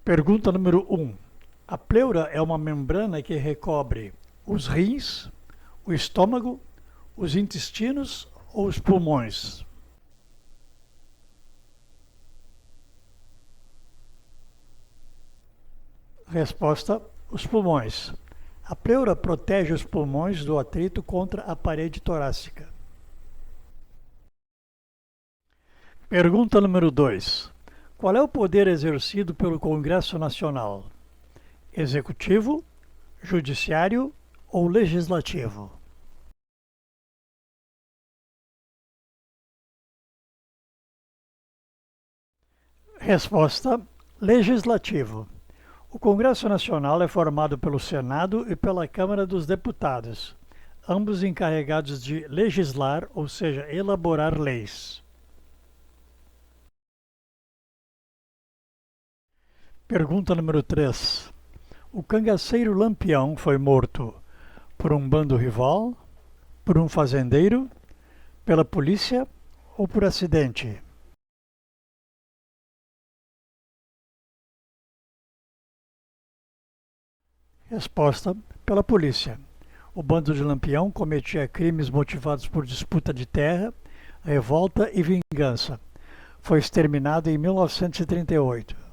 Pergunta número 1. A pleura é uma membrana que recobre os rins, o estômago, os intestinos ou os pulmões? Resposta: os pulmões. A pleura protege os pulmões do atrito contra a parede torácica. Pergunta número 2. Qual é o poder exercido pelo Congresso Nacional? Executivo, Judiciário ou Legislativo? Resposta: Legislativo. O Congresso Nacional é formado pelo Senado e pela Câmara dos Deputados, ambos encarregados de legislar, ou seja, elaborar leis. Pergunta número 3. O cangaceiro Lampião foi morto por um bando rival, por um fazendeiro, pela polícia ou por acidente? Resposta: pela polícia. O bando de Lampião cometia crimes motivados por disputa de terra, revolta e vingança. Foi exterminado em 1938.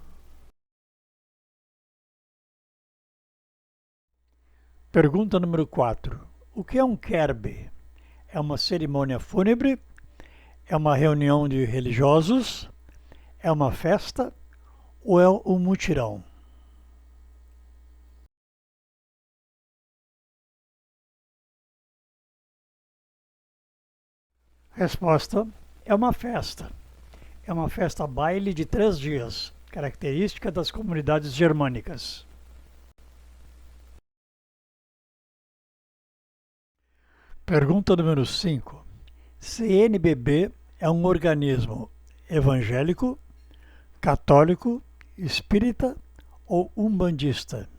Pergunta número 4. O que é um Kerbe? É uma cerimônia fúnebre? É uma reunião de religiosos? É uma festa? Ou é um mutirão? Resposta: é uma festa. É uma festa baile de 3 dias, característica das comunidades germânicas. Pergunta número 5. CNBB é um organismo evangélico, católico, espírita ou umbandista?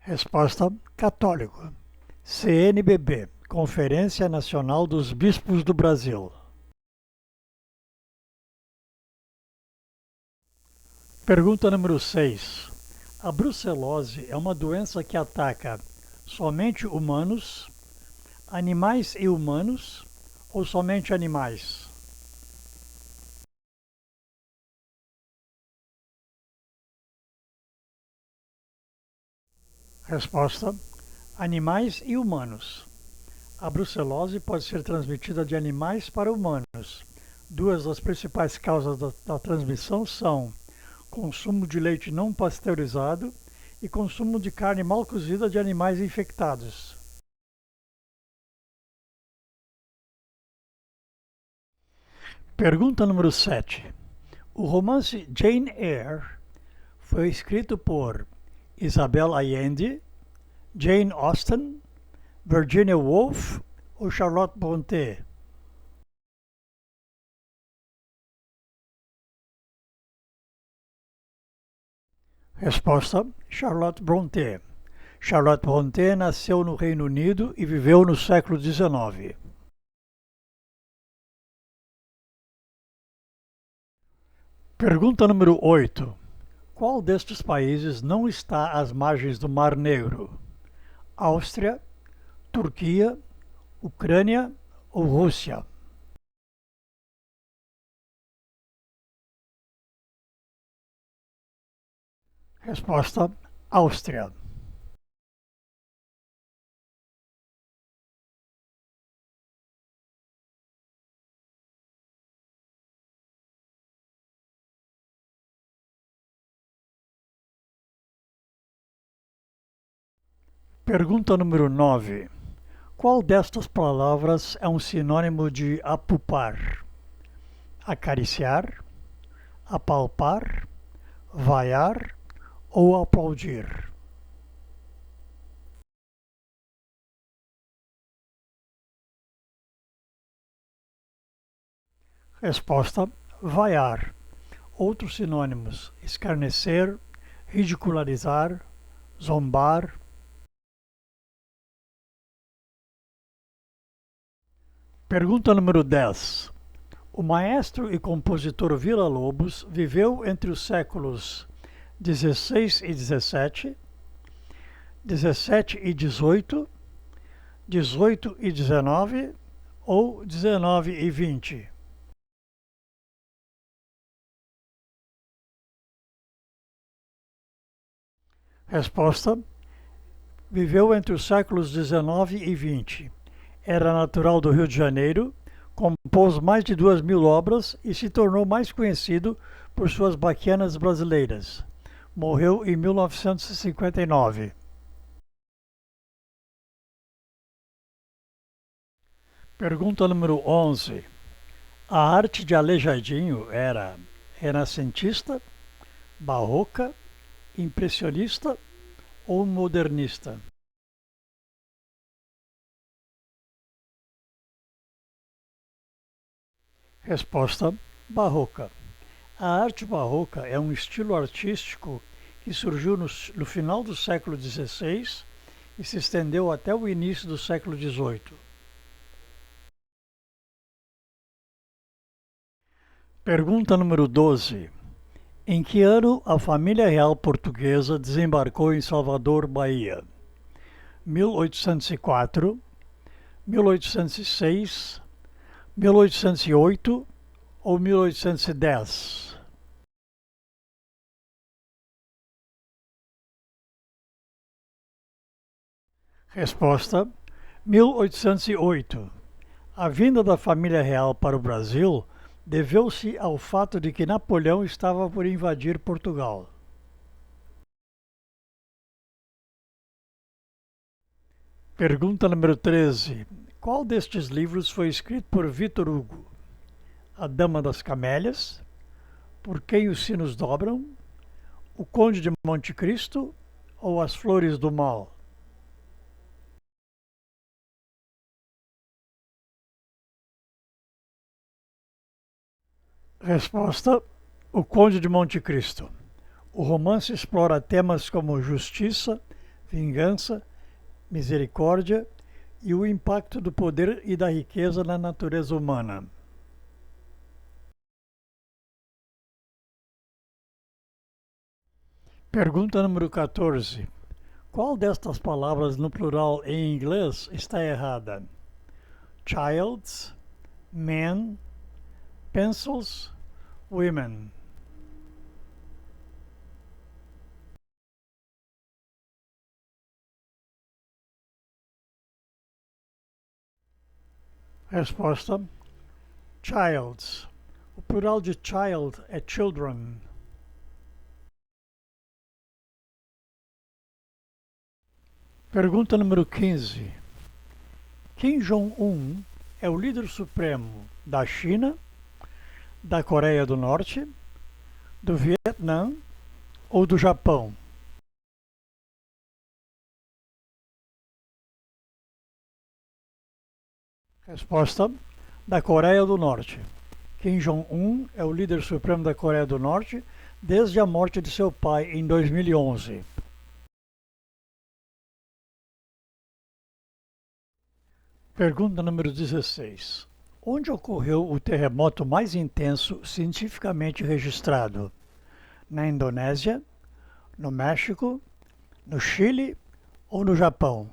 Resposta: católico. CNBB, Conferência Nacional dos Bispos do Brasil. Pergunta número 6. A brucelose é uma doença que ataca somente humanos, animais e humanos ou somente animais? Resposta: animais e humanos. A brucelose pode ser transmitida de animais para humanos. Duas das principais causas da transmissão são consumo de leite não pasteurizado e consumo de carne mal cozida de animais infectados. Pergunta número 7. O romance Jane Eyre foi escrito por Isabel Allende, Jane Austen, Virginia Woolf ou Charlotte Brontë? Resposta: Charlotte Brontë. Charlotte Brontë nasceu no Reino Unido e viveu no século XIX. Pergunta número 8. Qual destes países não está às margens do Mar Negro? Áustria, Turquia, Ucrânia ou Rússia? Resposta: Áustria. Pergunta número 9. Qual destas palavras é um sinônimo de apupar? Acariciar, apalpar, vaiar ou aplaudir? Resposta: vaiar. Outros sinônimos: escarnecer, ridicularizar, zombar. Pergunta número 10. O maestro e compositor Villa-Lobos viveu entre os séculos 16 e 17, 17 e 18, 18 e 19 ou 19 e 20? Resposta: viveu entre os séculos 19 e 20. Era natural do Rio de Janeiro, compôs mais de 2.000 obras e se tornou mais conhecido por suas baquianas brasileiras. Morreu em 1959. Pergunta número 11. A arte de Aleijadinho era renascentista, barroca, impressionista ou modernista? Resposta: barroca. A arte barroca é um estilo artístico que surgiu no final do século XVI e se estendeu até o início do século XVIII. Pergunta número 12. Em que ano a família real portuguesa desembarcou em Salvador, Bahia? 1804, 1806, 1808 ou 1810? Resposta: 1808. A vinda da família real para o Brasil deveu-se ao fato de que Napoleão estava por invadir Portugal. Pergunta número 13. Qual destes livros foi escrito por Victor Hugo? A Dama das Camélias, Por Quem os Sinos Dobram, O Conde de Monte Cristo ou As Flores do Mal? Resposta: O Conde de Monte Cristo. O romance explora temas como justiça, vingança, misericórdia e o impacto do poder e da riqueza na natureza humana. Pergunta número 14. Qual destas palavras no plural em inglês está errada? Childs, men, pencils, women. Resposta: childs. O plural de child é children. Pergunta número 15. Kim Jong-un é o líder supremo da China, da Coreia do Norte, do Vietnã ou do Japão? Resposta: da Coreia do Norte. Kim Jong-un é o líder supremo da Coreia do Norte desde a morte de seu pai em 2011. Pergunta número 16. Onde ocorreu o terremoto mais intenso cientificamente registrado? Na Indonésia, no México, no Chile ou no Japão?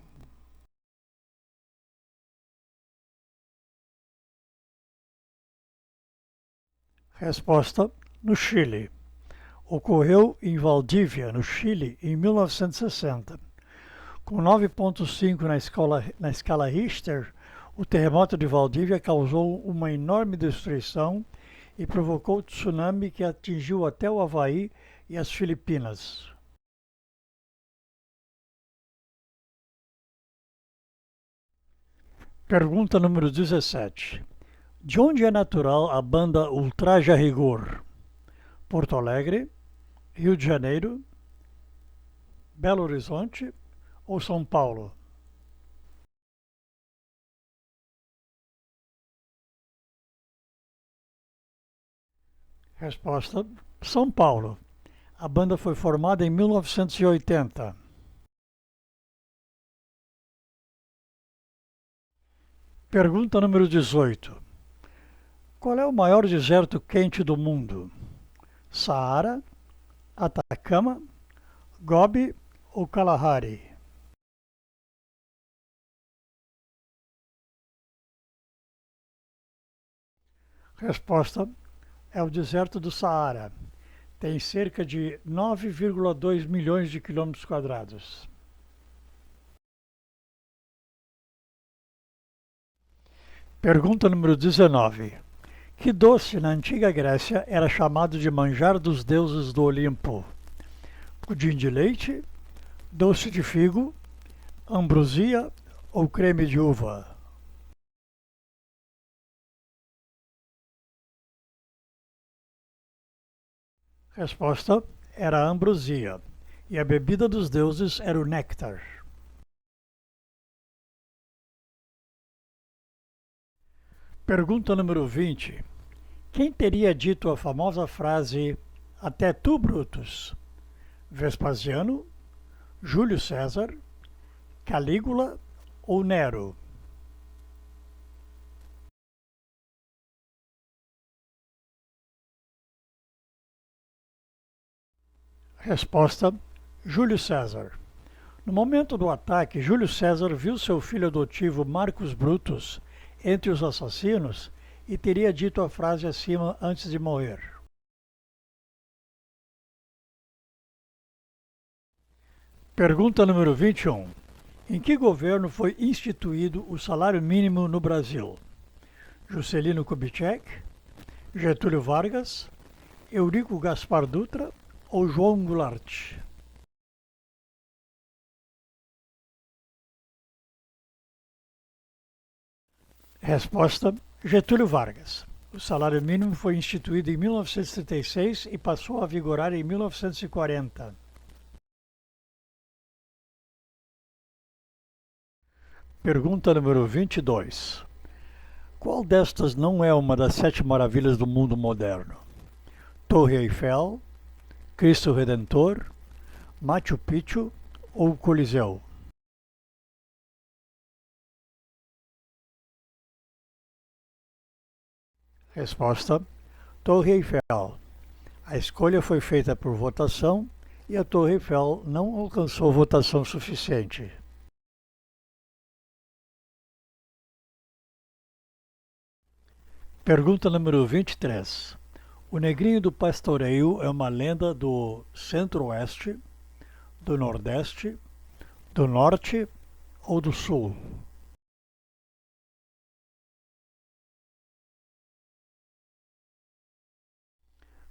Resposta: no Chile. Ocorreu em Valdívia, no Chile, em 1960. Com 9,5 na escala Richter, o terremoto de Valdívia causou uma enorme destruição e provocou tsunami que atingiu até o Havaí e as Filipinas. Pergunta número 17. De onde é natural a banda Ultraje a Rigor? Porto Alegre, Rio de Janeiro, Belo Horizonte ou São Paulo? Resposta: São Paulo. A banda foi formada em 1980. Pergunta número 18. Qual é o maior deserto quente do mundo? Saara, Atacama, Gobi ou Kalahari? Resposta é o deserto do Saara. Tem cerca de 9,2 milhões de quilômetros quadrados. Pergunta número 19. Que doce na antiga Grécia era chamado de manjar dos deuses do Olimpo? Pudim de leite, doce de figo, ambrosia ou creme de uva? Resposta era a ambrosia. E a bebida dos deuses era o néctar. Pergunta número 20. Quem teria dito a famosa frase "Até tu, Brutus"? Vespasiano, Júlio César, Calígula ou Nero? Resposta: Júlio César. No momento do ataque, Júlio César viu seu filho adotivo Marcus Brutus entre os assassinos e teria dito a frase acima antes de morrer. Pergunta número 21. Em que governo foi instituído o salário mínimo no Brasil? Juscelino Kubitschek, Getúlio Vargas, Eurico Gaspar Dutra ou João Goulart? Resposta: Getúlio Vargas. O salário mínimo foi instituído em 1936 e passou a vigorar em 1940. Pergunta número 22. Qual destas não é uma das 7 maravilhas do mundo moderno? Torre Eiffel, Cristo Redentor, Machu Picchu ou Coliseu? Resposta: Torre Eiffel. A escolha foi feita por votação e a Torre Eiffel não alcançou votação suficiente. Pergunta número 23. O Negrinho do Pastoreio é uma lenda do Centro-Oeste, do Nordeste, do Norte ou do Sul?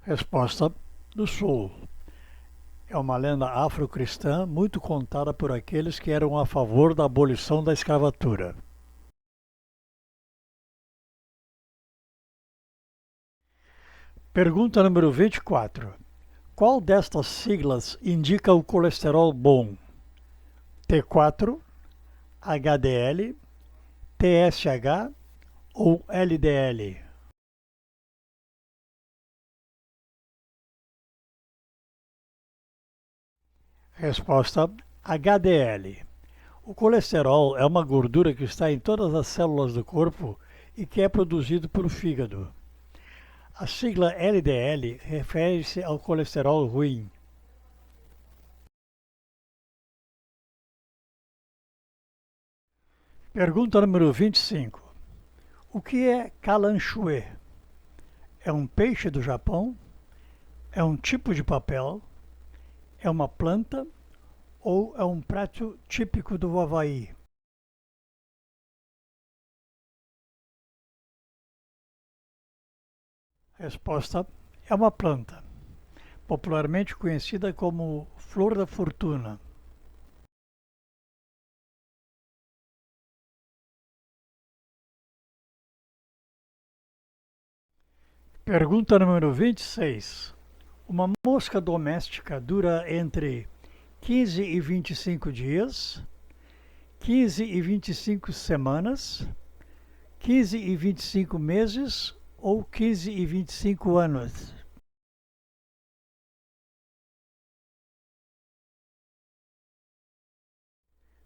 Resposta: do Sul. É uma lenda afro-cristã muito contada por aqueles que eram a favor da abolição da escravatura. Pergunta número 24. Qual destas siglas indica o colesterol bom? T4, HDL, TSH ou LDL? Resposta: HDL. O colesterol é uma gordura que está em todas as células do corpo e que é produzido pelo fígado. A sigla LDL refere-se ao colesterol ruim. Pergunta número 25. O que é calanchoe? É um peixe do Japão? É um tipo de papel? É uma planta? Ou é um prato típico do Havaí? Resposta: é uma planta, popularmente conhecida como flor da fortuna. Pergunta número 26. Uma mosca doméstica dura entre 15 e 25 dias, 15 e 25 semanas, 15 e 25 meses ou 15 e 25 anos?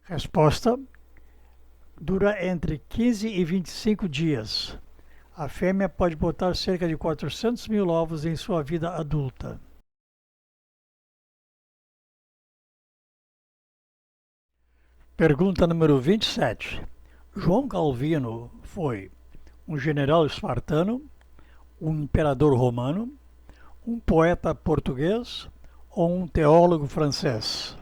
Resposta: dura entre 15 e 25 dias. A fêmea pode botar cerca de 400 mil ovos em sua vida adulta. Pergunta número 27. João Calvino foi um general espartano, um imperador romano, um poeta português ou um teólogo francês?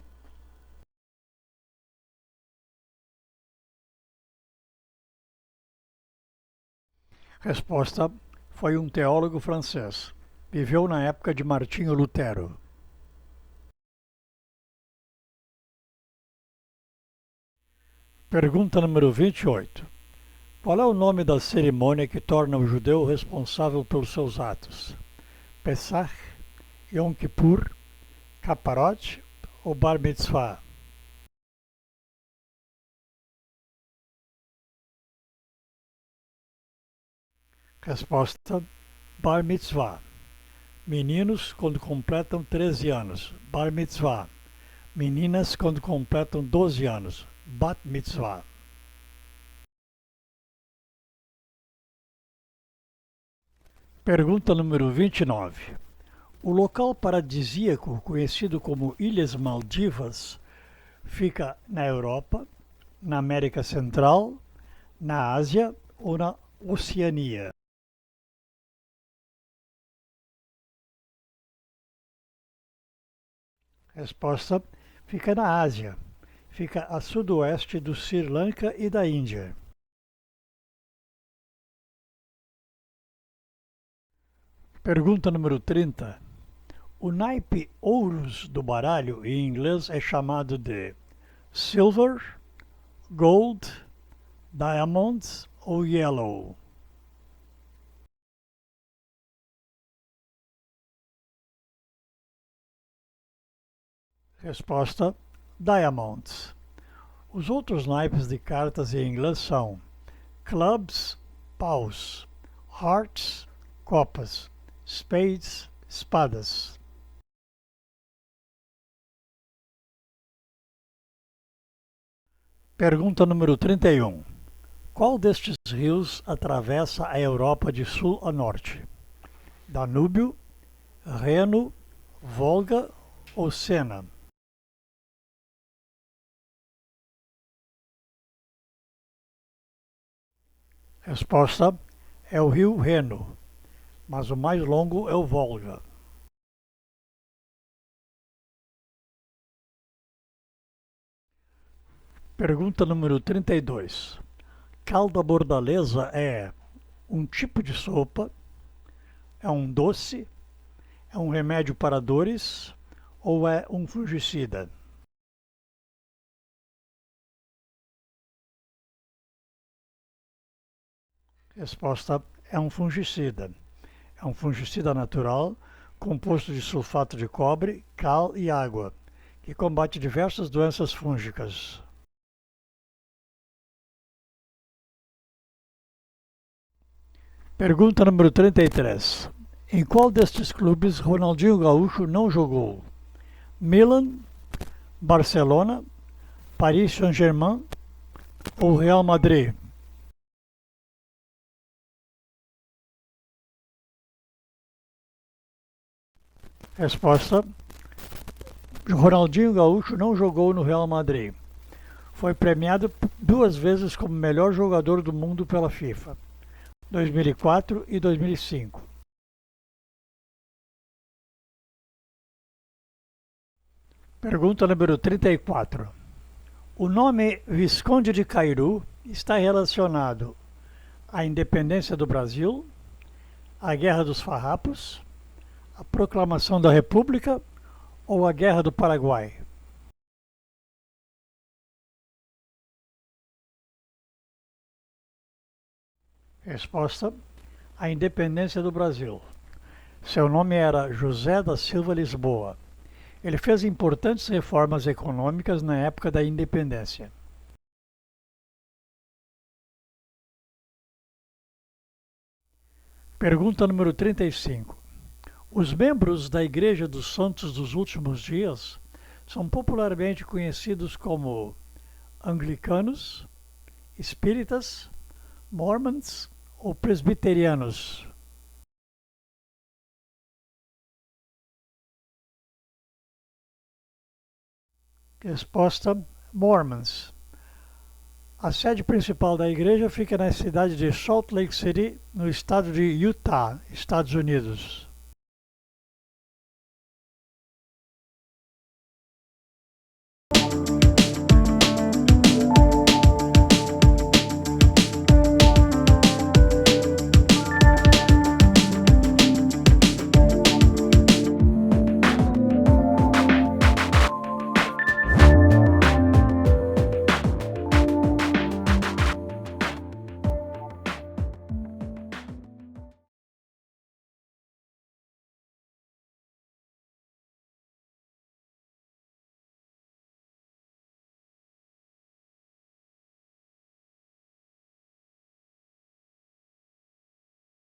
Resposta: foi um teólogo francês. Viveu na época de Martinho Lutero. Pergunta número 28. Qual é o nome da cerimônia que torna o judeu responsável pelos seus atos? Pesach, Yom Kippur, Kaparot ou Bar Mitzvah? Resposta: Bar Mitzvah. Meninos quando completam 13 anos, Bar Mitzvah. Meninas quando completam 12 anos, Bat Mitzvah. Pergunta número 29. O local paradisíaco conhecido como Ilhas Maldivas fica na Europa, na América Central, na Ásia ou na Oceania? Resposta: fica na Ásia. Fica a sudoeste do Sri Lanka e da Índia. Pergunta número 30. O naipe ouros do baralho em inglês é chamado de silver, gold, diamonds ou yellow? Resposta: diamonds. Os outros naipes de cartas em inglês são clubs, paus, hearts, copas, spades, espadas. Pergunta número 31. Qual destes rios atravessa a Europa de sul a norte? Danúbio, Reno, Volga ou Sena? Resposta: é o rio Reno, mas o mais longo é o Volga. Pergunta número 32. Calda bordaleza é um tipo de sopa, é um doce, é um remédio para dores ou é um fungicida? Resposta: é um fungicida. É um fungicida natural composto de sulfato de cobre, cal e água, que combate diversas doenças fúngicas. Pergunta número 33. Em qual destes clubes Ronaldinho Gaúcho não jogou? Milan, Barcelona, Paris Saint-Germain ou Real Madrid? Resposta: Ronaldinho Gaúcho não jogou no Real Madrid. Foi premiado 2 vezes como melhor jogador do mundo pela FIFA, 2004 e 2005. Pergunta número 34. O nome Visconde de Cairu está relacionado à independência do Brasil, à Guerra dos Farrapos, à Proclamação da República ou à Guerra do Paraguai? Resposta: a independência do Brasil. Seu nome era José da Silva Lisboa. Ele fez importantes reformas econômicas na época da independência. Pergunta número 35. Os membros da Igreja dos Santos dos Últimos Dias são popularmente conhecidos como anglicanos, Espíritas, Mormons ou Presbiterianos? Resposta: Mormons. A sede principal da igreja fica na cidade de Salt Lake City, no estado de Utah, Estados Unidos.